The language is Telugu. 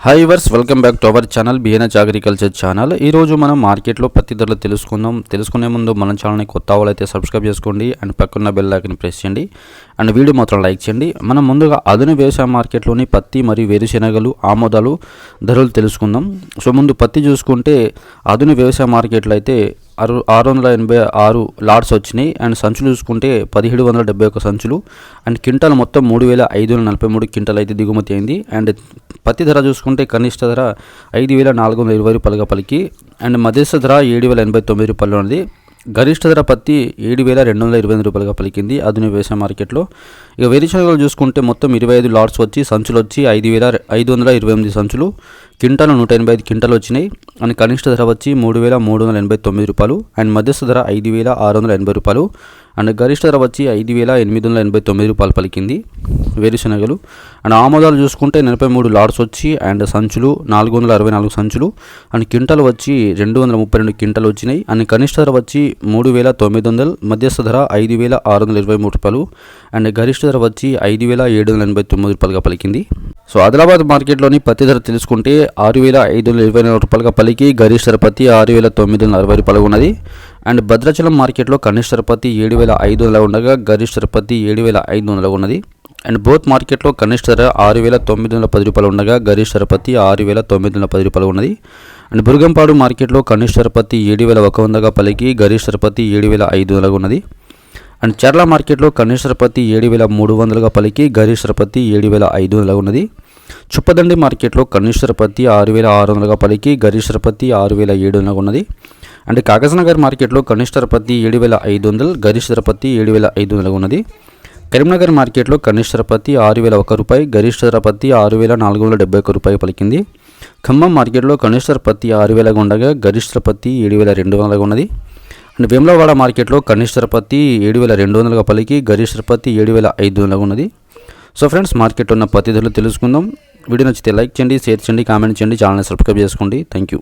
హాయ్ వర్స్ welcome back to our channel BNH agriculture channel. ఈరోజు మనం మార్కెట్లో పత్తి ధరలు తెలుసుకునే ముందు మన ఛానల్ని కొత్త వాళ్ళైతే సబ్స్క్రైబ్ చేసుకోండి అండ్ పక్కన బెల్ ఐకాన్ ప్రెస్ చేయండి అండ్ వీడియో మాత్రం లైక్ చేయండి. మనం ముందుగా ఆధునిక వ్యవసాయ మార్కెట్లోని పత్తి మరియు వేరుశెనగలు ఆమోదాలు ధరలు తెలుసుకుందాం. సో ముందు పత్తి చూసుకుంటే ఆధునిక వ్యవసాయ మార్కెట్లో అయితే 686 లాట్స్ వచ్చినాయి అండ్ సంచులు చూసుకుంటే 1771 సంచులు అండ్ క్వింటాల్ మొత్తం 3543 క్వింటాల్ అయితే దిగుమతి అయింది. అండ్ పత్తి ధర చూసుకుంటే కనిష్ట ధర 5420 రూపాయలుగా పలికి అండ్ మధ్యస్థ ధర 7089 రూపాయలు ఉన్నది. గరిష్ట ధర పత్తి 7228 రూపాయలుగా పలికింది ఆధునిక వ్యవసాయ మార్కెట్లో. ఇక వేరుశనగలు చూసుకుంటే మొత్తం 25 లాట్స్ వచ్చి సంచులు వచ్చి 5528 సంచులు, క్వింటాలు 185 క్వింటాలు వచ్చినాయి అండ్ కనిష్ట ధర వచ్చి 3389 రూపాయలు అండ్ మధ్యస్థ ధర 5680 రూపాయలు అండ్ గరిష్ట ధర వచ్చి 5889 రూపాయలు పలికింది వేరుశనగలు. అండ్ ఆమోదాలు చూసుకుంటే 43 లాట్స్ వచ్చి అండ్ సంచులు 464 సంచులు అండ్ క్వింటాలు వచ్చి 232 క్వింటాలు వచ్చినాయి అండ్ కనిష్ట ధర వచ్చి 3900, మధ్యస్థ ధర 5623 రూపాయలు అండ్ గరిష్ట ధర వచ్చి 5789 రూపాయలుగా పలికింది. సో ఆదిలాబాద్ మార్కెట్లోని పత్తి ధర తెలుసుకుంటే 6524 రూపాయలుగా పలికి గరిష్ట ధర పత్తి 6960 రూపాయలుగా ఉన్నది. అండ్ భద్రాచలం మార్కెట్లో కనిష్ట ధర పత్తి 7500 ఉండగా గరిష్ట ధర పత్తి 7500 ఉన్నది. అండ్ బోత్ మార్కెట్లో కనిష్ట ధర 6910 రూపాయలు ఉండగా గరిష్ట ధర పత్తి 6910 రూపాయలు ఉన్నది. అండ్ బురుగంపాడు మార్కెట్లో కనిష్ట ధర పత్తి 7100గా పలికి గరిష్ట ధర పత్తి 7500 ఉన్నది. అండ్ చర్ల మార్కెట్లో కనిష్ట ధర పత్తి 7300గా పలికి గరిష్ట ధర పత్తి 7500 ఉన్నది. చుప్పదండి మార్కెట్లో కనిష్ట ధర పత్తి 6600గా పలికి గరిష్ట ధర పత్తి 6700 ఉన్నది. అండ్ కాగజ్నగర్ మార్కెట్లో కనిష్ట ధర పత్తి 7500, గరిష్ట ధర పత్తి 7500 ఉన్నది. కరీంనగర్ మార్కెట్లో కనిష్ట ధర పత్తి 6001 రూపాయి, గరిష్ట ధర పత్తి 6471 రూపాయి పలికింది. ఖమ్మం మార్కెట్లో కనిష్ట ధర పత్తి 6000 ఉండగా గరిష్ట ధర పత్తి 7200 ఉన్నది. అండ్ వేములవాడ మార్కెట్లో కనిష్ట ధర పత్తి 7200గా పలికి గరిష్ట ధర పత్తి 7500 ఉన్నది. సో ఫ్రెండ్స్, మార్కెట్లో ఉన్న పత్తి ధరలు తెలుసుకుందాం. వీడియో నచ్చితే లైక్ చేయండి, షేర్ చేయండి, కామెంట్ చేయండి, ఛానల్ని సబ్స్క్రైబ్ చేసుకోండి. Thank you.